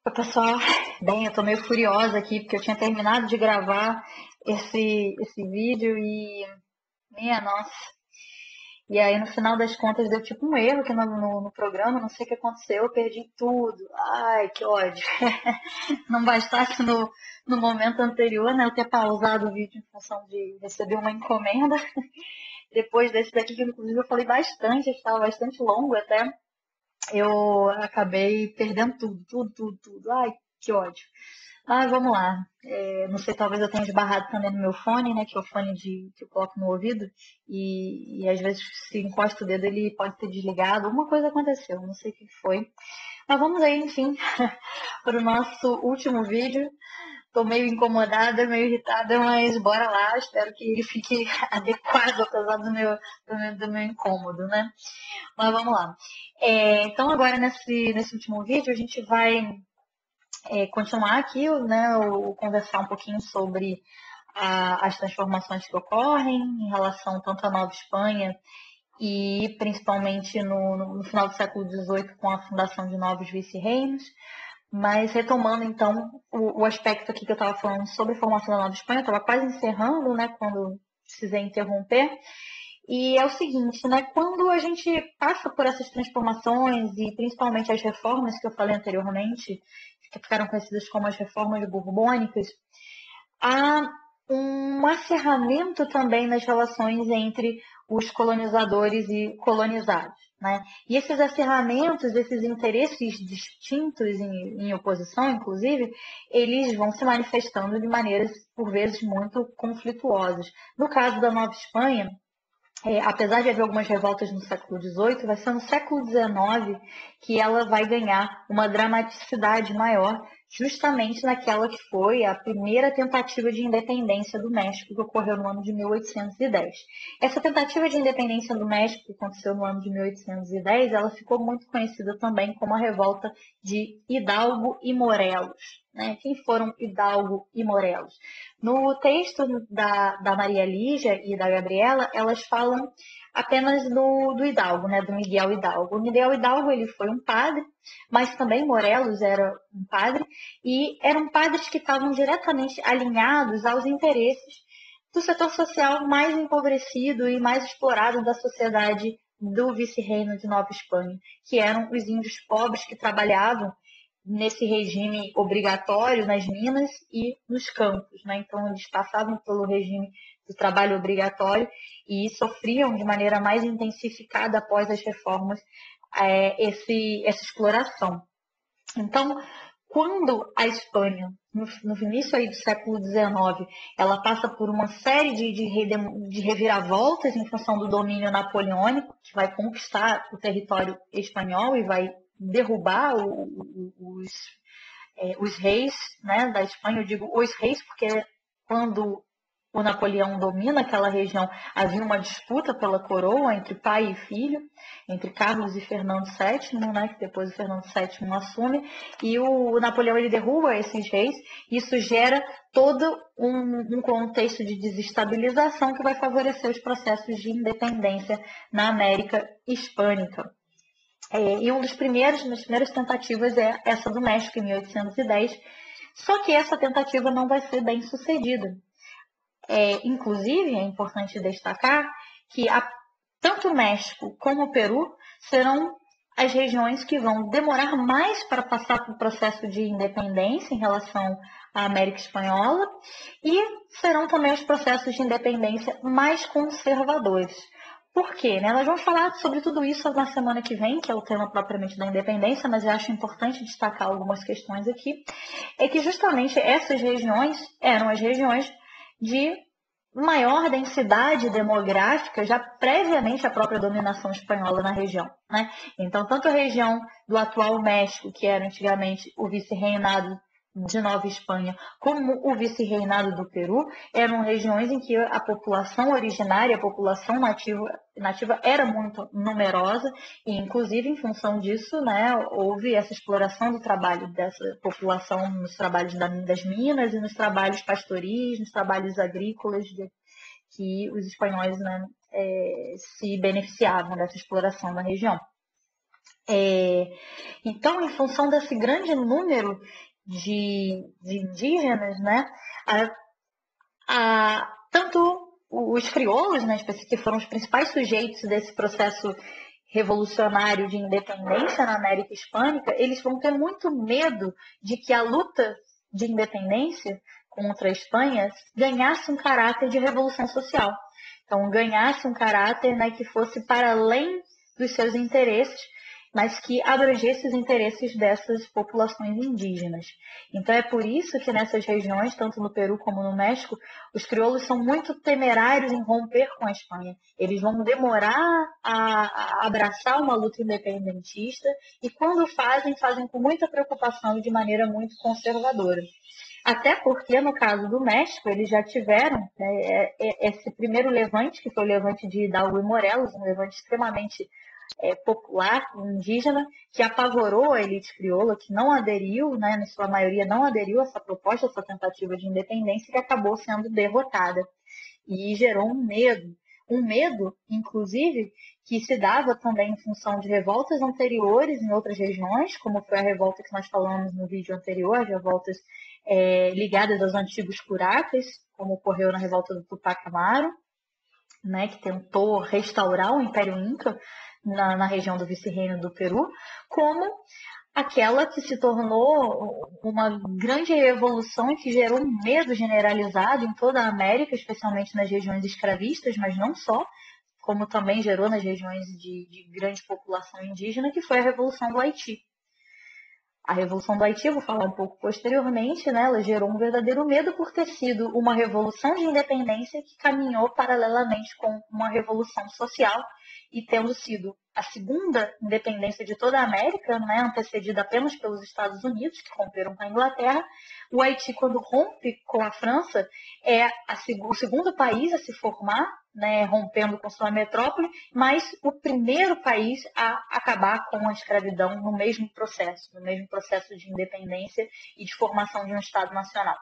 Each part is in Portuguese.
Oi, pessoal, bem, eu tô meio furiosa aqui porque eu tinha terminado de gravar esse vídeo e, minha nossa, e aí no final das contas deu tipo um erro aqui no programa, não sei o que aconteceu, eu perdi tudo. Ai, que ódio. Não bastasse no momento anterior, né, eu ter pausado o vídeo em função de receber uma encomenda. Depois desse daqui, que inclusive eu falei bastante, estava bastante longo até, eu acabei perdendo tudo. Ai, que ódio. Ah, vamos lá. Não sei, talvez eu tenha esbarrado também no meu fone, né? Que é o fone que eu coloco no ouvido. E às vezes, se encosta o dedo, ele pode ter desligado. Alguma coisa aconteceu, não sei o que foi. Mas vamos aí, enfim, para o nosso último vídeo. Tô meio incomodada, meio irritada, mas bora lá. Espero que ele fique adequado, apesar do meu incômodo, né? Mas vamos lá. Então, agora nesse último vídeo, a gente vai continuar aqui, né, conversar um pouquinho sobre as transformações que ocorrem em relação tanto à Nova Espanha e principalmente no final do século XVIII com a fundação de novos vice-reinos. Mas retomando então o aspecto aqui que eu estava falando sobre a formação da Nova Espanha, eu estava quase encerrando, né, quando precisei interromper. E é o seguinte, né? Quando a gente passa por essas transformações e principalmente as reformas que eu falei anteriormente, que ficaram conhecidas como as reformas borbônicas, há um acerramento também nas relações entre os colonizadores e colonizados, né? E esses acerramentos, esses interesses distintos em oposição, inclusive, eles vão se manifestando de maneiras, por vezes, muito conflituosas. No caso da Nova Espanha, apesar de haver algumas revoltas no século XVIII, vai ser no século XIX que ela vai ganhar uma dramaticidade maior, justamente naquela que foi a primeira tentativa de independência do México, que ocorreu no ano de 1810. Essa tentativa de independência do México, que aconteceu no ano de 1810, ela ficou muito conhecida também como a Revolta de Hidalgo e Morelos. Né? Quem foram Hidalgo e Morelos? No texto da Maria Lígia e da Gabriela, elas falam apenas do Hidalgo, né, do Miguel Hidalgo. O Miguel Hidalgo ele foi um padre, mas também Morelos era um padre, e eram padres que estavam diretamente alinhados aos interesses do setor social mais empobrecido e mais explorado da sociedade do vice-reino de Nova Espanha, que eram os índios pobres que trabalhavam nesse regime obrigatório nas minas e nos campos, né? Então eles passavam pelo regime do trabalho obrigatório e sofriam de maneira mais intensificada após as reformas essa exploração. Então, quando a Espanha, no início aí do século XIX, ela passa por uma série de reviravoltas em função do domínio napoleônico, que vai conquistar o território espanhol e vai derrubar os reis, né, da Espanha. Eu digo os reis porque quando o Napoleão domina aquela região, havia uma disputa pela coroa entre pai e filho, entre Carlos e Fernando VII, né, que depois o Fernando VII assume, e o Napoleão ele derruba esses reis, e isso gera todo um contexto de desestabilização que vai favorecer os processos de independência na América Hispânica. E uma das primeiras tentativas é essa do México, em 1810, só que essa tentativa não vai ser bem sucedida. Inclusive, é importante destacar que tanto o México como o Peru serão as regiões que vão demorar mais para passar por processo de independência em relação à América Espanhola e serão também os processos de independência mais conservadores. Por quê? Né? Nós vamos falar sobre tudo isso na semana que vem, que é o tema propriamente da independência, mas eu acho importante destacar algumas questões aqui. É que justamente essas regiões eram as regiões de maior densidade demográfica já previamente à própria dominação espanhola na região. Né? Então, tanto a região do atual México, que era antigamente o vice-reinado de Nova Espanha, como o vice-reinado do Peru, eram regiões em que a população originária, a população nativa era muito numerosa e, inclusive, em função disso, né, houve essa exploração do trabalho dessa população nos trabalhos das minas e nos trabalhos pastoris, nos trabalhos agrícolas que os espanhóis, né, se beneficiavam dessa exploração na região. Então, em função desse grande número de indígenas, né, tanto os crioulos, né, que foram os principais sujeitos desse processo revolucionário de independência na América Hispânica, eles vão ter muito medo de que a luta de independência contra a Espanha ganhasse um caráter de revolução social. Então, ganhasse um caráter, né, que fosse para além dos seus interesses, mas que abrangesse os interesses dessas populações indígenas. Então, é por isso que nessas regiões, tanto no Peru como no México, os crioulos são muito temerários em romper com a Espanha. Eles vão demorar a abraçar uma luta independentista e, quando fazem, fazem com muita preocupação e de maneira muito conservadora. Até porque, no caso do México, eles já tiveram, né, esse primeiro levante, que foi o levante de Hidalgo e Morelos, um levante extremamente popular, indígena, que apavorou a elite crioula, que não aderiu, né, na sua maioria não aderiu a essa proposta, essa tentativa de independência, que acabou sendo derrotada. E gerou um medo, inclusive, que se dava também em função de revoltas anteriores em outras regiões, como foi a revolta que nós falamos no vídeo anterior, as revoltas ligadas aos antigos curacas, como ocorreu na revolta do Tupac Amaru, né, que tentou restaurar o Império Inca na região do Vice-Reino do Peru, como aquela que se tornou uma grande revolução e que gerou um medo generalizado em toda a América, especialmente nas regiões escravistas, mas não só, como também gerou nas regiões de grande população indígena, que foi a Revolução do Haiti. A Revolução do Haiti, eu vou falar um pouco posteriormente, né, ela gerou um verdadeiro medo por ter sido uma revolução de independência que caminhou paralelamente com uma revolução social e tendo sido a segunda independência de toda a América, né, antecedida apenas pelos Estados Unidos, que romperam com a Inglaterra. O Haiti, quando rompe com a França, é o segundo país a se formar, né, rompendo com sua metrópole, mas o primeiro país a acabar com a escravidão no mesmo processo de independência e de formação de um Estado nacional.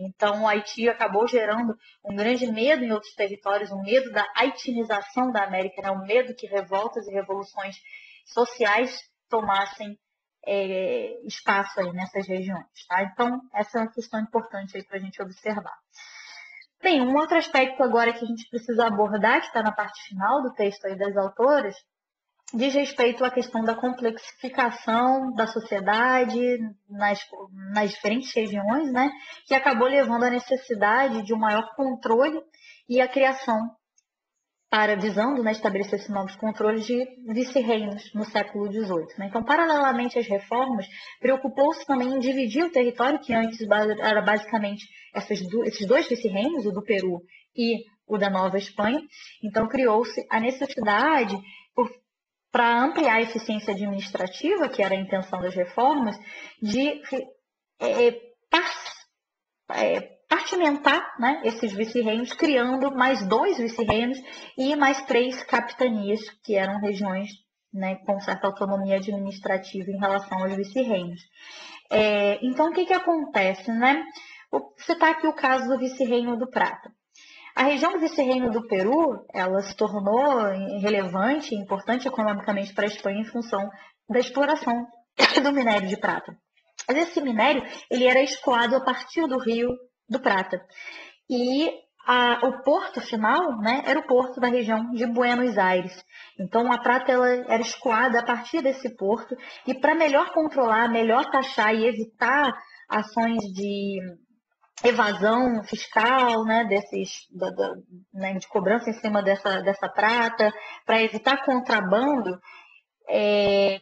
Então, o Haiti acabou gerando um grande medo em outros territórios, um medo da haitinização da América, né? Um medo que revoltas e revoluções sociais tomassem espaço aí nessas regiões. Tá? Então, essa é uma questão importante aí para a gente observar. Bem, um outro aspecto agora que a gente precisa abordar, que está na parte final do texto aí das autoras, diz respeito à questão da complexificação da sociedade nas diferentes regiões, né, que acabou levando à necessidade de um maior controle e a criação, visando, né, estabelecer esses novos controles de vice-reinos no século XVIII. Né? Então, paralelamente às reformas, preocupou-se também em dividir o território, que antes era basicamente esses dois vice-reinos, o do Peru e o da Nova Espanha. Então, criou-se a necessidade, para ampliar a eficiência administrativa, que era a intenção das reformas, de partimentar, né, esses vice-reinos, criando mais 2 vice-reinos e mais 3 capitanias, que eram regiões, né, com certa autonomia administrativa em relação aos vice-reinos. Então, o que acontece? Né? Vou citar aqui o caso do vice-reino do Prata. A região do Vice-Reino do Peru, ela se tornou relevante e importante economicamente para a Espanha em função da exploração do minério de prata. Mas esse minério, ele era escoado a partir do Rio do Prata. E o porto final, né, era o porto da região de Buenos Aires. Então, a prata ela era escoada a partir desse porto. E para melhor controlar, melhor taxar e evitar ações de evasão fiscal, né, né, de cobrança em cima dessa prata, para evitar contrabando,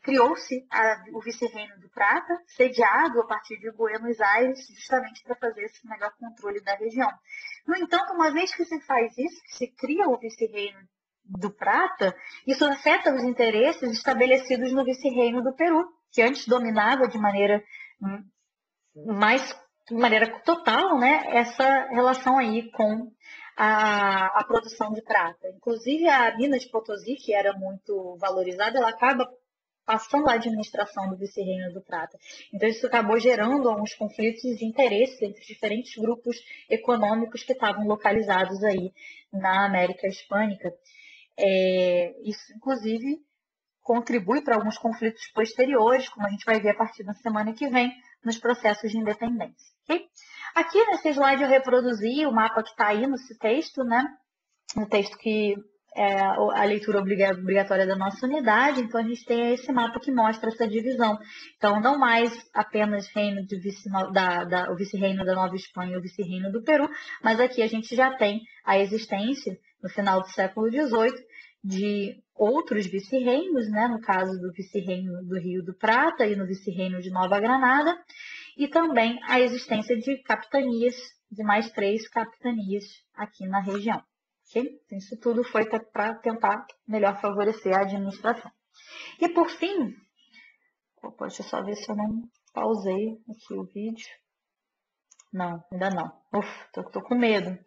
criou-se o Vice-Reino do Prata, sediado a partir de Buenos Aires, justamente para fazer esse melhor controle da região. No entanto, uma vez que se faz isso, que se cria o Vice-Reino do Prata, isso afeta os interesses estabelecidos no Vice-Reino do Peru, que antes dominava de maneira total, né, essa relação aí com a produção de prata. Inclusive, a mina de Potosí, que era muito valorizada, ela acaba passando a administração do Vice-Reino do Prata. Então, isso acabou gerando alguns conflitos de interesse entre diferentes grupos econômicos que estavam localizados aí na América Hispânica. Isso, inclusive, contribui para alguns conflitos posteriores, como a gente vai ver a partir da semana que vem, nos processos de independência. Okay? Aqui nesse slide eu reproduzi o mapa que está aí nesse texto, né? No texto que é a leitura obrigatória da nossa unidade, então a gente tem esse mapa que mostra essa divisão. Então, não mais apenas reino de o vice-reino da Nova Espanha e o vice-reino do Peru, mas aqui a gente já tem a existência, no final do século XVIII, de outros vice-reinos, né? No caso do vice-reino do Rio do Prata e no vice-reino de Nova Granada, e também a existência de capitanias, de mais 3 capitanias aqui na região. Okay? Então, isso tudo foi para tentar melhor favorecer a administração. E por fim, deixa eu só ver se eu não pausei aqui o vídeo. Não, ainda não. Tô com medo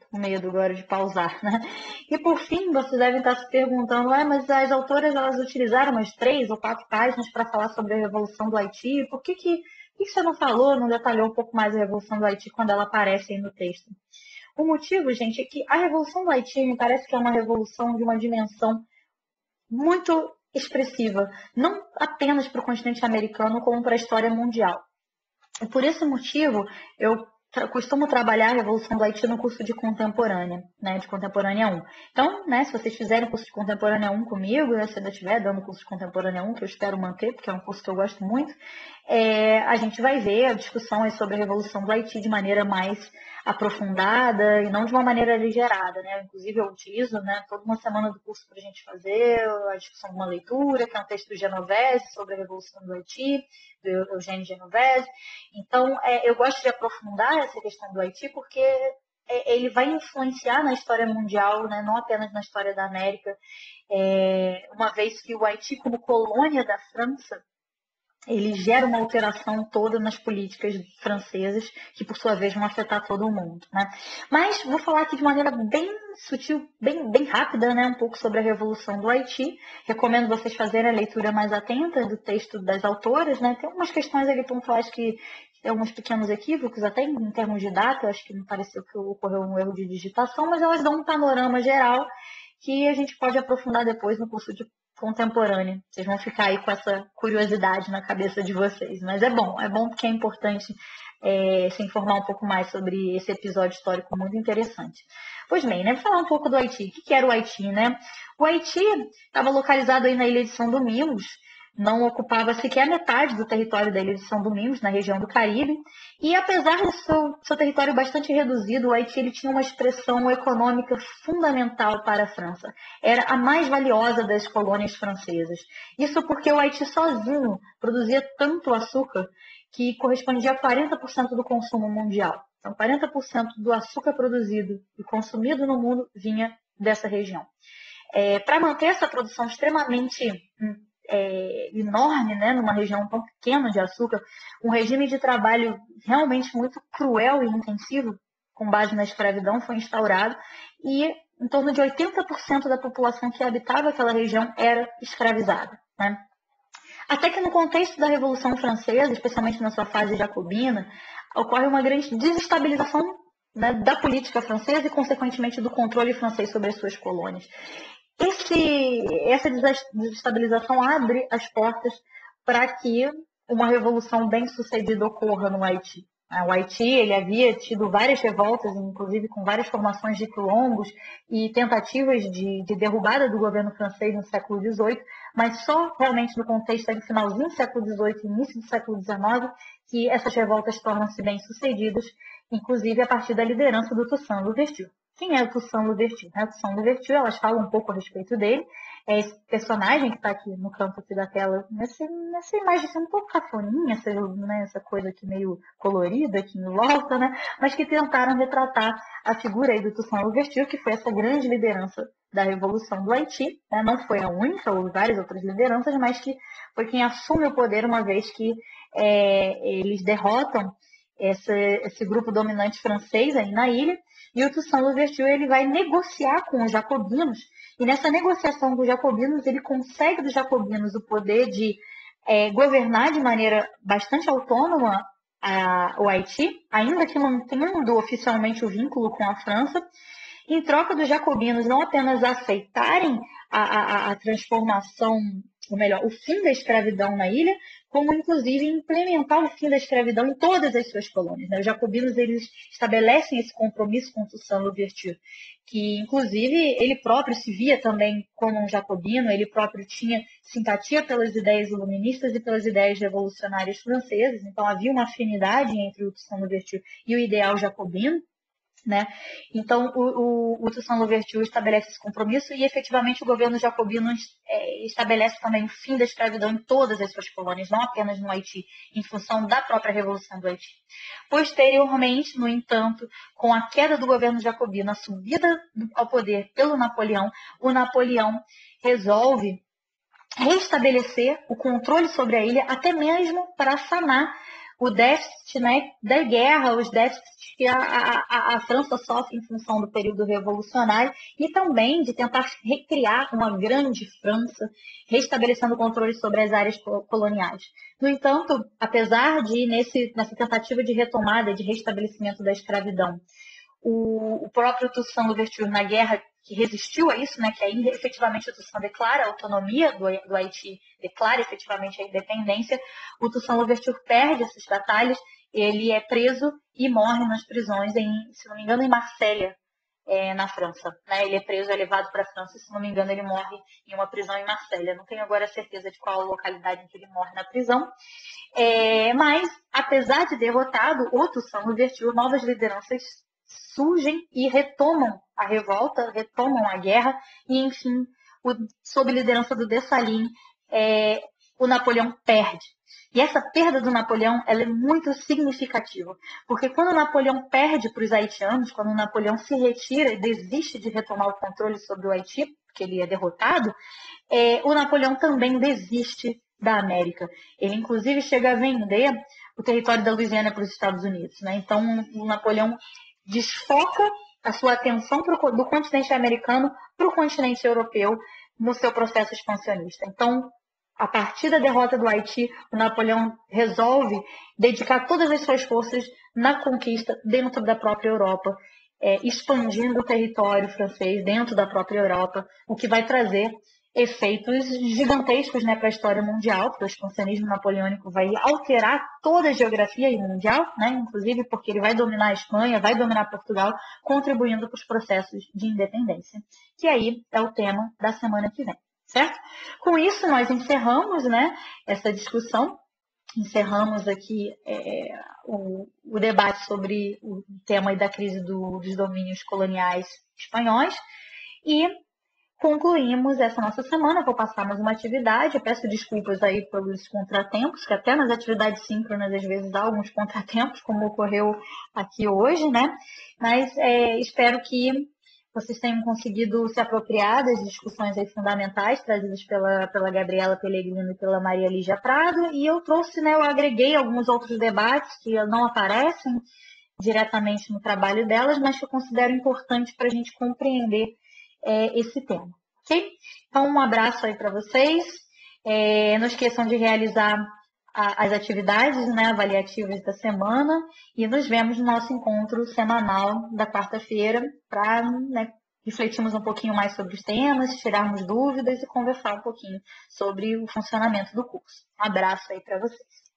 agora de pausar, né? E por fim, vocês devem estar se perguntando, mas as autoras elas utilizaram umas 3 ou 4 páginas para falar sobre a Revolução do Haiti. Por que você não falou, não detalhou um pouco mais a Revolução do Haiti quando ela aparece aí no texto? O motivo, gente, é que a Revolução do Haiti me parece que é uma revolução de uma dimensão muito expressiva, não apenas para o continente americano, como para a história mundial. E por esse motivo, eu costumo trabalhar a Revolução do Haiti no curso de Contemporânea, né, de Contemporânea 1. Então, né, se vocês fizerem o curso de Contemporânea 1 comigo, né, se ainda estiver dando o curso de Contemporânea 1, que eu espero manter, porque é um curso que eu gosto muito, a gente vai ver a discussão sobre a Revolução do Haiti de maneira mais aprofundada e não de uma maneira aligerada, né? Inclusive eu utilizo, né, toda uma semana do curso para a gente fazer a discussão de uma leitura, que é um texto do Genovese sobre a Revolução do Haiti, do Eugênio Genovese. Então, eu gosto de aprofundar essa questão do Haiti porque ele vai influenciar na história mundial, né, não apenas na história da América, uma vez que o Haiti, como colônia da França, ele gera uma alteração toda nas políticas francesas, que por sua vez vão afetar todo o mundo, né? Mas vou falar aqui de maneira bem sutil, bem rápida, né? Um pouco sobre a Revolução do Haiti. Recomendo vocês fazerem a leitura mais atenta do texto das autoras, né? Tem algumas questões ali pontuais que tem alguns pequenos equívocos, até em termos de data, acho que me pareceu que ocorreu um erro de digitação, mas elas dão um panorama geral que a gente pode aprofundar depois no curso de Contemporânea. Vocês vão ficar aí com essa curiosidade na cabeça de vocês. Mas é bom porque é importante se informar um pouco mais sobre esse episódio histórico muito interessante. Pois bem, né? Vou falar um pouco do Haiti. O que era o Haiti, né? O Haiti estava localizado aí na ilha de São Domingos, não ocupava sequer metade do território da ilha de São Domingos, na região do Caribe, e apesar do seu território bastante reduzido, o Haiti ele tinha uma expressão econômica fundamental para a França. Era a mais valiosa das colônias francesas. Isso porque o Haiti sozinho produzia tanto açúcar que correspondia a 40% do consumo mundial. Então, 40% do açúcar produzido e consumido no mundo vinha dessa região. Para manter essa produção extremamente enorme, né, numa região tão pequena de açúcar, um regime de trabalho realmente muito cruel e intensivo, com base na escravidão, foi instaurado e em torno de 80% da população que habitava aquela região era escravizada, né? Até que no contexto da Revolução Francesa, especialmente na sua fase jacobina, ocorre uma grande desestabilização, né, da política francesa e, consequentemente, do controle francês sobre as suas colônias. Essa desestabilização abre as portas para que uma revolução bem-sucedida ocorra no Haiti. O Haiti ele havia tido várias revoltas, inclusive com várias formações de quilombos e tentativas de derrubada do governo francês no século XVIII, mas só realmente no contexto do finalzinho do século XVIII e início do século XIX que essas revoltas tornam-se bem-sucedidas, inclusive a partir da liderança do Toussaint Louverture. Quem é o Toussaint Louverture? O Toussaint Louverture, elas falam um pouco a respeito dele. É esse personagem que está aqui no campo aqui da tela, nessa imagem assim, um pouco cafoninha, essa coisa aqui meio colorida aqui em volta, né? Mas que tentaram retratar a figura aí do Toussaint Louverture, que foi essa grande liderança da Revolução do Haiti, né? Não foi a única, houve várias outras lideranças, mas que foi quem assume o poder uma vez que eles derrotam esse grupo dominante francês aí na ilha, e o Toussaint Louverture ele vai negociar com os jacobinos, e nessa negociação com os jacobinos, ele consegue dos jacobinos o poder de governar de maneira bastante autônoma o Haiti, ainda que mantendo oficialmente o vínculo com a França, em troca dos jacobinos não apenas aceitarem a transformação ou melhor, o fim da escravidão na ilha, como inclusive implementar o fim da escravidão em todas as suas colônias. Né? Os jacobinos eles estabelecem esse compromisso com Toussaint Louverture, que inclusive ele próprio se via também como um jacobino, ele próprio tinha simpatia pelas ideias iluministas e pelas ideias revolucionárias francesas, então havia uma afinidade entre o Toussaint Louverture e o ideal jacobino. Né? Então, o Toussaint Louverture estabelece esse compromisso e, efetivamente, o governo jacobino estabelece também o fim da escravidão em todas as suas colônias, não apenas no Haiti, em função da própria Revolução do Haiti. Posteriormente, no entanto, com a queda do governo jacobino, a subida ao poder pelo Napoleão, o Napoleão resolve restabelecer o controle sobre a ilha, até mesmo para sanar o déficit, né, da guerra, os déficits que a França sofre em função do período revolucionário e também de tentar recriar uma grande França, restabelecendo o controle sobre as áreas coloniais. No entanto, apesar de, nessa tentativa de retomada, de restabelecimento da escravidão, o próprio Toussaint Louverture, na guerra que resistiu a isso, né, que ainda efetivamente o Toussaint declara a autonomia do Haiti, declara efetivamente a independência, o Toussaint Louverture perde essas batalhas, ele é preso e morre nas prisões, se não me engano, em Marselha, na França. Né? Ele é preso, é levado para a França, e, se não me engano, ele morre em uma prisão em Marselha. Não tenho agora certeza de qual localidade em que ele morre na prisão. Mas, apesar de derrotado, o Toussaint Louverture, novas lideranças surgem e retomam a revolta, retomam a guerra, e, enfim, sob liderança do Dessalines, o Napoleão perde. E essa perda do Napoleão ela é muito significativa, porque quando o Napoleão perde para os haitianos, quando o Napoleão se retira e desiste de retomar o controle sobre o Haiti, porque ele é derrotado, o Napoleão também desiste da América. Ele, inclusive, chega a vender o território da Louisiana para os Estados Unidos. Né? Então, o Napoleão desfoca a sua atenção do continente americano para o continente europeu no seu processo expansionista. Então, a partir da derrota do Haiti, o Napoleão resolve dedicar todas as suas forças na conquista dentro da própria Europa, expandindo o território francês dentro da própria Europa, o que vai trazer efeitos gigantescos, né, para a história mundial, porque o expansionismo napoleônico vai alterar toda a geografia mundial, né, inclusive porque ele vai dominar a Espanha, vai dominar Portugal, contribuindo para os processos de independência, que aí é o tema da semana que vem, certo? Com isso, nós encerramos, né, essa discussão, encerramos aqui o debate sobre o tema da crise dos domínios coloniais espanhóis e concluímos essa nossa semana. Vou passar mais uma atividade. Eu peço desculpas aí pelos contratempos, que até nas atividades síncronas às vezes há alguns contratempos, como ocorreu aqui hoje, né? Mas espero que vocês tenham conseguido se apropriar das discussões aí fundamentais trazidas pela Gabriela Pellegrino e pela Maria Lígia Prado. E eu trouxe, né? Eu agreguei alguns outros debates que não aparecem diretamente no trabalho delas, mas que eu considero importante para a gente compreender esse tema, ok? Então, um abraço aí para vocês. Não esqueçam de realizar as atividades, né, avaliativas da semana e nos vemos no nosso encontro semanal da quarta-feira para, né, refletirmos um pouquinho mais sobre os temas, tirarmos dúvidas e conversar um pouquinho sobre o funcionamento do curso. Um abraço aí para vocês.